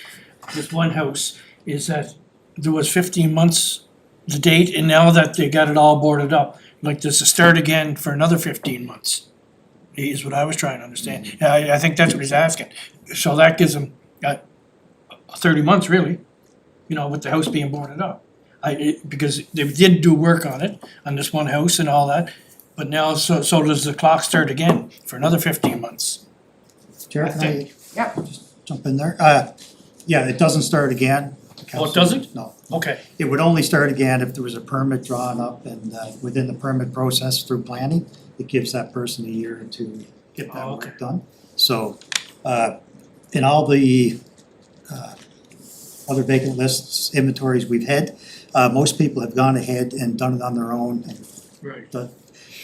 with one house, is that there was 15 months to date, and now that they got it all boarded up, like there's a start again for another 15 months. Is what I was trying to understand. I think that's what he's asking. So that gives them 30 months really, you know, with the house being boarded up. Because they did do work on it, on this one house and all that, but now, so does the clock start again for another 15 months? Chair, can I Yep. jump in there? Yeah, it doesn't start again. Oh, it doesn't? No. Okay, It would only start again if there was a permit drawn up and within the permit process through planning, it gives that person a year to get that Oh, okay. work done. So, in all the other vacant lists, inventories we've had, most people have gone ahead and done it on their own and right.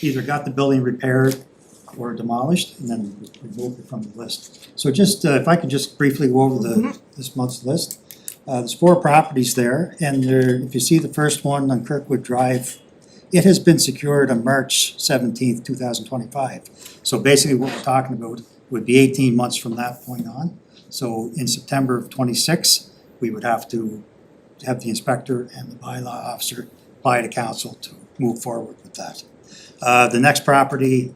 either got the building repaired or demolished and then removed it from the list. So just, if I could just briefly go over this month's list. There's 4 properties there, and there, if you see the first one on Kirkwood Drive, it has been secured on March 17th, 2025. So basically what we're talking about would be 18 months from that point on. So in September of '26, we would have to have the inspector and the bylaw officer apply to council to move forward with that. The next property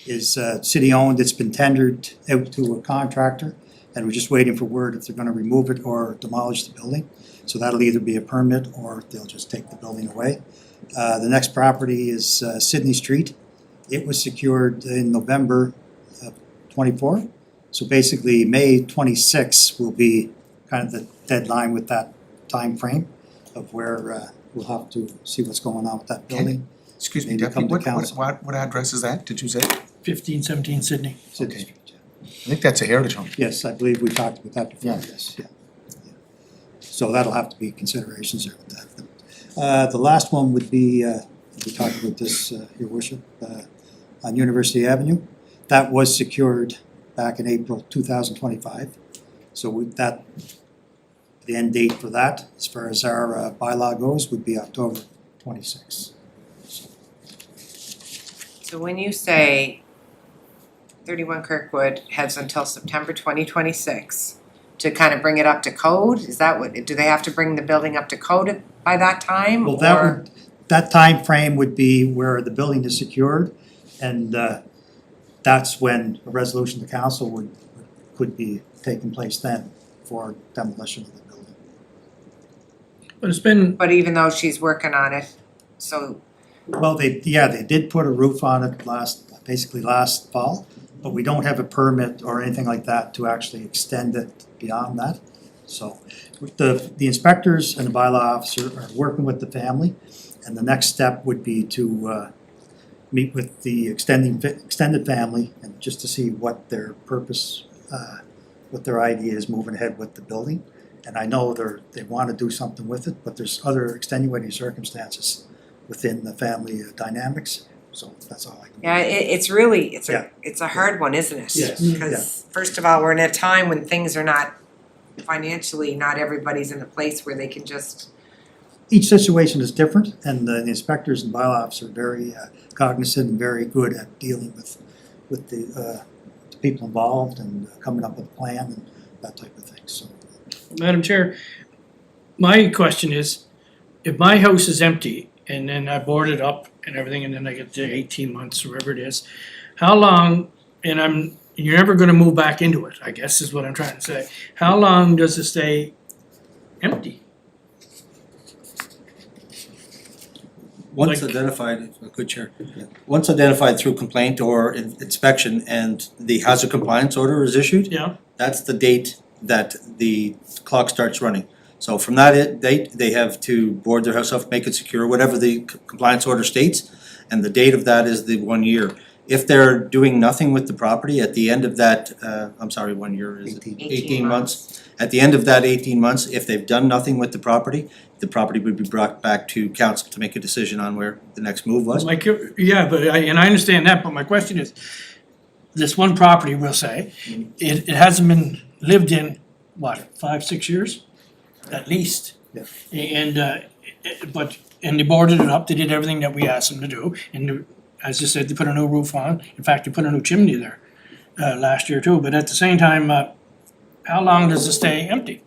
is city-owned. It's been tendered out to a contractor, and we're just waiting for word if they're gonna remove it or demolish the building. So that'll either be a permit or they'll just take the building away. The next property is Sydney Street. It was secured in November of '24. So basically, May 26 will be kind of the deadline with that time frame of where we'll have to see what's going on with that building. Excuse me, Maybe Deputy, come to council. what address is that, did you say? 1517 Sydney. Sydney Okay. Street, yeah. I think that's a heritage home. Yes, I believe we talked about that before, Yeah. yes, yeah. So that'll have to be considerations there with that. The last one would be, we talked about this, your worship, on University Avenue. That was secured back in April 2025. So the end date for that, as far as our bylaw goes, would be October 26. So when you say 31 Kirkwood has until September 2026 to kind of bring it up to code, is that what, do they have to bring the building up to code by that time? Well, that or- would, that timeframe would be where the building is secured, and that's when a resolution to council could be taking place then for demolition of the building. But it's been, But even though she's working on it, so, Well, they did put a roof on it basically last fall, but we don't have a permit or anything like that to actually extend it beyond that. So the inspectors and the bylaw officer are working with the family, and the next step would be to meet with the extended family and just to see what their purpose, what their idea is moving ahead with the building. And I know they wanna do something with it, but there's other extenuating circumstances within the family dynamics, so that's all I can. Yeah, it's really, Yeah. it's a hard one, isn't it? Yes. Because first of all, we're in a time when things are not financially, not everybody's in a place where they can just, Each situation is different, and the inspectors and bylaw officers are very cognizant and very good at dealing with the people involved and coming up with a plan and that type of thing, so. Madam Chair, my question is, if my house is empty and then I board it up and everything, and then I get to 18 months, or whatever it is, how long, and you're never gonna move back into it, I guess is what I'm trying to say. How long does it stay empty? Once Like- identified, good chair, once identified through complaint or inspection and the hazard compliance order is issued, Yeah, that's the date that the clock starts running. So from that date, they have to board their house up, make it secure, whatever the compliance order states, and the date of that is the 1 year. If they're doing nothing with the property at the end of that, 1 year is 18 months. At the end of that 18 months, if they've done nothing with the property would be brought back to council to make a decision on where the next move was. like, yeah, but I understand that, but my question is, this one property, we'll say, it hasn't been lived in, what, 5, 6 years? At least. Yeah. And, and they boarded it up, they did everything that we asked them to do, and as I said, they put a new roof on, in fact, they put a new chimney there, last year too, but at the same time, how long does it stay empty?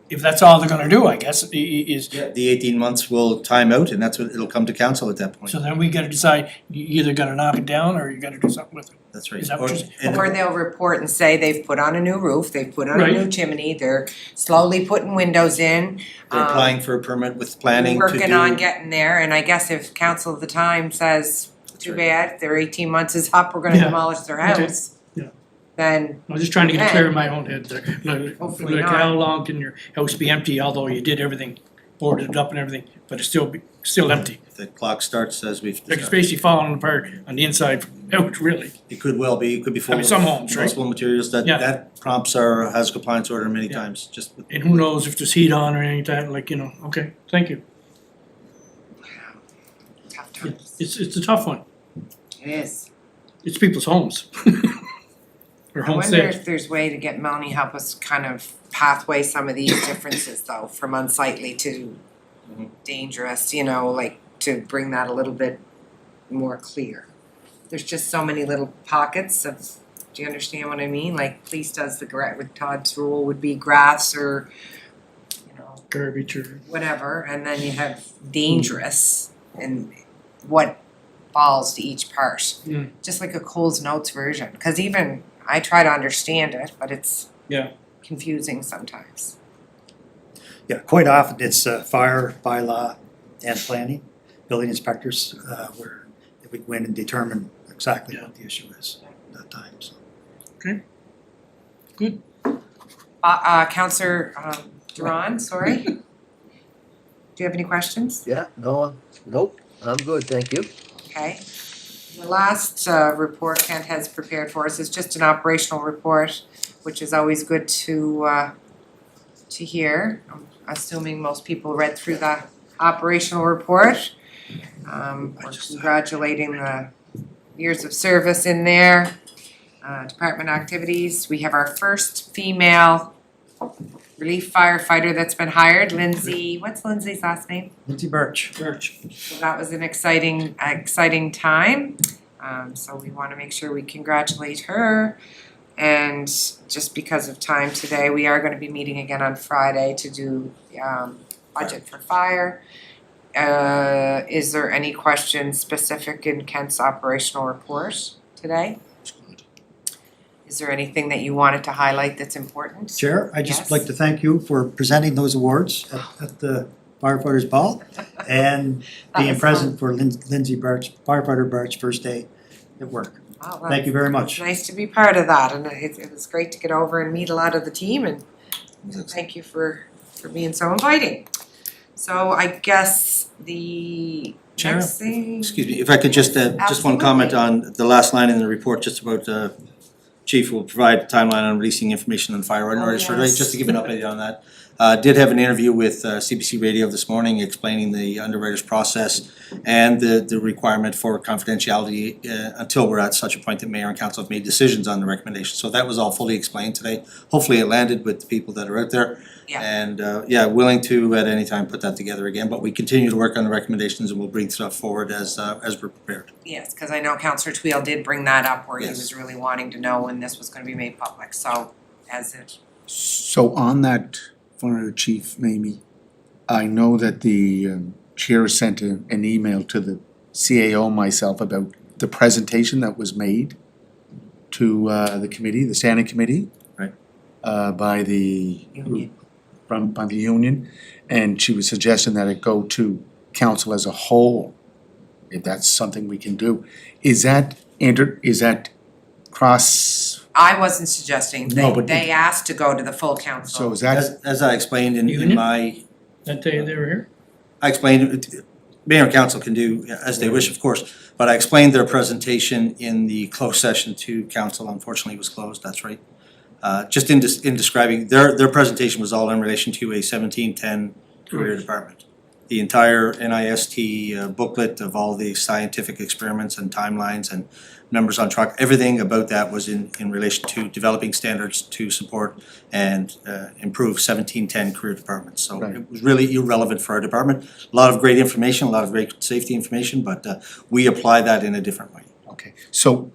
If that's all they're gonna do, I guess, is, The 18 months will time out and that's what, it'll come to council at that point. so then we gotta decide, you either gotta knock it down or you gotta do something with it. That's right. Is that what you're saying? And- or they'll report and say they've put on a new roof, they've put on a new Right. chimney, they're slowly putting windows in. They're applying for a permit with planning to do. Working on getting there, and I guess if council at the time says, too bad, their 18 months is up, we're gonna Yeah. demolish their Okay. house. Yeah. Then, I'm just trying to get it clear in my own head there. Hopefully Like not. how long can your house be empty, although you did everything, boarded it up and everything, but it's still empty? The clock starts as we've Like it's discussed. basically falling apart on the inside out, really. It could well be, it could be full I mean, of some homes, right? possible materials that Yeah. that prompts our hazard compliance order many Yeah. times, just with- And who knows if there's heat on or anything, like, okay, thank you. tough times, It's a tough one. it is. It's people's homes. Or I wonder homesteads. if there's way to get Melanie help us kind of pathway some of these differences though, from unsightly to dangerous, like to bring that a little bit more clear. There's just so many little pockets of, do you understand what I mean? Like police does with Todd's rule would be grass or, Garbage or, whatever, and then you have dangerous and what falls to each part. Hmm. Just like a Coles Notes version, cause even I try to understand it, but it's Yeah. confusing sometimes. Yeah, quite often it's fire, bylaw, and planning, building inspectors, where we go in and determine exactly what the issue is at that time, so. good. Counselor Duran, sorry. Do you have any questions? Yeah, no, nope, I'm good, thank you. Okay. The last report Kent has prepared for us is just an operational report, which is always good to hear. I'm assuming most people read through the operational report. We're congratulating the years of service in there. Department activities, we have our first female relief firefighter that's been hired, Lindsay, what's Lindsay's last name? Lindsay Birch. So that was an exciting time. So we wanna make sure we congratulate her. And just because of time today, we are gonna be meeting again on Friday to do budget for fire. Is there any questions specific in Kent's operational report today? Is there anything that you wanted to highlight that's important? Chair, I'd Yes. just like to thank you for presenting those awards at the firefighters ball and That being was present for Lindsay Birch, firefighter Birch, first day at work. Wow, Thank you very It's much. nice to be part of that, and it was great to get over and meet a lot of the team, and thank you for being so inviting. So I guess the Chair? next thing. Excuse me, if I could just one comment on the last line in the report, just about Chief will provide a timeline on releasing information on fire underwriters survey, yes. just to give an update on that. Did have an interview with CBC Radio this morning explaining the underwriters process and the requirement for confidentiality until we're at such a point that mayor and council have made decisions on the recommendation. So that was all fully explained today. Hopefully it landed with the people that are out there. Yeah. And willing to at any time put that together again, but we continue to work on the recommendations and we'll bring stuff forward as we're prepared. Yes, cause I know Councillor Twill did bring that up where he Yes. was really wanting to know when this was gonna be made public, so as it, So on that, Fire Chief Mamie, I know that the chair sent an email to the CAO myself about the presentation that was made to the committee, the standing committee. Right. By the Union. by the union, and she was suggesting that it go to council as a whole, if that's something we can do. Is that cross, I wasn't suggesting, No, but they asked to go to the full council. so is that, As I explained in Union? my, That day they were here? I explained, mayor and council can do as they wish, of course, but I explained their presentation in the closed session to council, unfortunately it was closed, that's right. Just in describing, their presentation was all in relation to a 1710 career department. The entire NIST booklet of all the scientific experiments and timelines and numbers on track, everything about that was in relation to developing standards to support and improve 1710 career departments. So Right. it was really irrelevant for our department. A lot of great information, a lot of great safety information, but we apply that in a different way. okay, so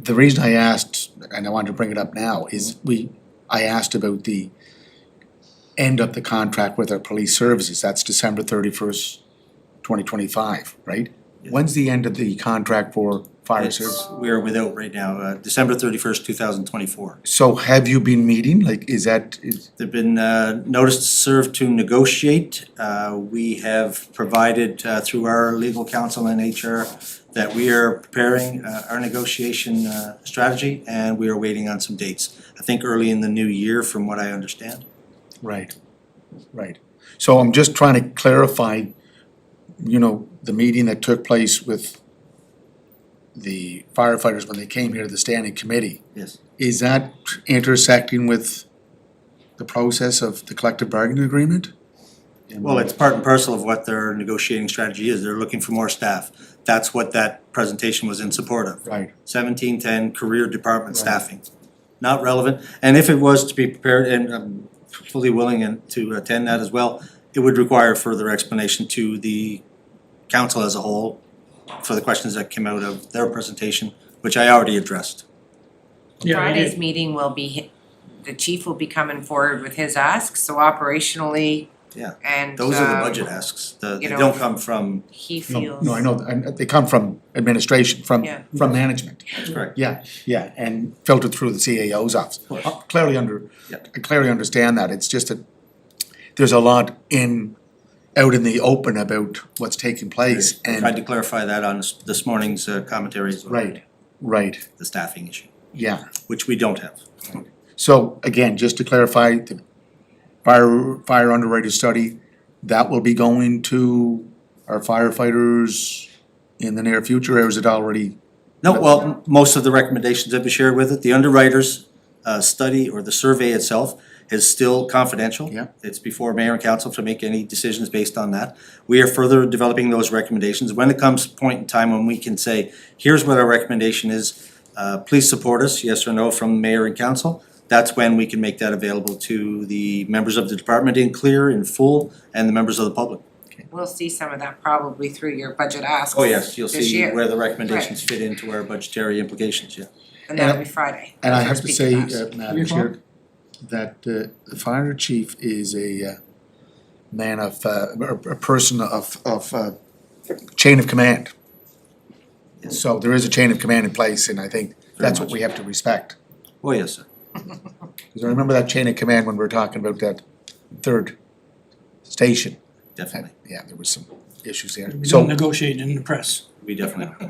the reason I asked, and I wanted to bring it up now, is I asked about the end of the contract with our police services, that's December 31st, 2025, right? Yeah. When's the end of the contract for fire It's- service? We are without right now, December 31st, 2024. So have you been meeting, like, There've been notice served to negotiate. We have provided through our legal counsel and HR that we are preparing our negotiation strategy and we are waiting on some dates. I think early in the new year from what I understand. right, right. So I'm just trying to clarify, the meeting that took place with the firefighters when they came here to the standing committee. Yes. Is that intersecting with the process of the collective bargaining agreement? Well, it's part and parcel of what their negotiating strategy is. They're looking for more staff. That's what that presentation was in support of. Right, 1710 career department Right. staffing. Not relevant, and if it was to be prepared and I'm fully willing and to attend that as well, it would require further explanation to the council as a whole for the questions that came out of their presentation, which I already addressed. Yeah, we Friday's did. meeting will be, the chief will be coming forward with his asks, so operationally. Yeah. And Those are the budget asks, they you know, don't come from, he no, feels. no, I know, and they come from administration, from Yeah. management. that's correct. Yeah, and filtered through the CAO's office. course. I clearly understand that, it's just that there's a lot out in the open about what's taking place I tried and, to clarify that on this morning's commentary as well. right, The staffing issue, yeah. which we don't have. So again, just to clarify, the fire underwriter study, that will be going to our firefighters in the near future, or is it already? No, well, most of the recommendations have been shared with it. The underwriters study or the survey itself is still confidential. Yeah. It's before mayor and council to make any decisions based on that. We are further developing those recommendations. When it comes a point in time when we can say, here's what our recommendation is, please support us, yes or no, from mayor and council. That's when we can make that available to the members of the department in clear, in full, and the members of the public. We'll see some of that probably through your budget asks. Oh, yes, you'll this see year. where the recommendations fit into our budgetary implications, yeah. And that'll be Friday. And I We'll have to speak say, that. Madam Chair, that the fire chief is a man of, a person of chain of command. So there is a chain of command in place, and I think that's what we have to respect. Oh, yes, sir. Because I remember that chain of command when we were talking about that third station. Definitely. Yeah, there was some issues there. We don't So, negotiate in the press. We definitely.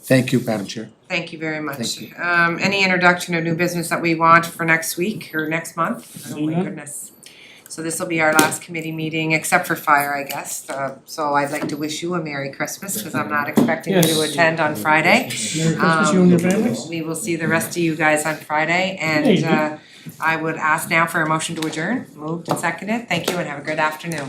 thank you, Madam Chair. Thank you very much. Thank Any introduction of new business that we want for next week or next month? Oh my Mhm. goodness. So this will be our last committee meeting, except for fire, I guess. So I'd like to wish you a Merry Christmas, because I'm not expecting you to Yes. attend on Friday. Merry Christmas, you and your families. We will see the rest of you guys on Friday, Hey, and I would ask now for a motion to adjourn. Moved and seconded. Thank you and have a good afternoon.